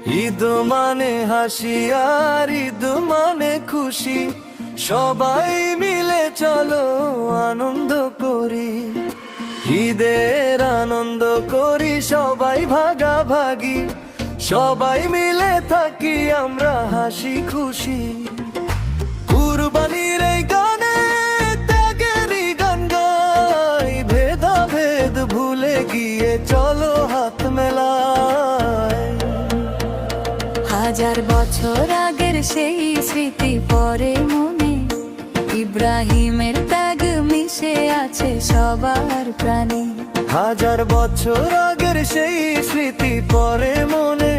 ঈদ মানে হাসি আর ঈদ মানে খুশি, সবাই মিলে চলো আনন্দ করি। ঈদের আনন্দ করি সবাই ভাগাভাগি, সবাই মিলে থাকি আমরা হাসি খুশি। কুরবানির এই গানে ত্যাগেরই গান গাই, ভেদাভেদ ভুলে গিয়ে চলো হাত মেলায়। হাজার বছর আগের সেই স্মৃতি পরে মনে, ইব্রাহিমের ত্যাগ মিশে আছে সবার প্রাণে। হাজার বছর আগের সেই স্মৃতি পরে মনে,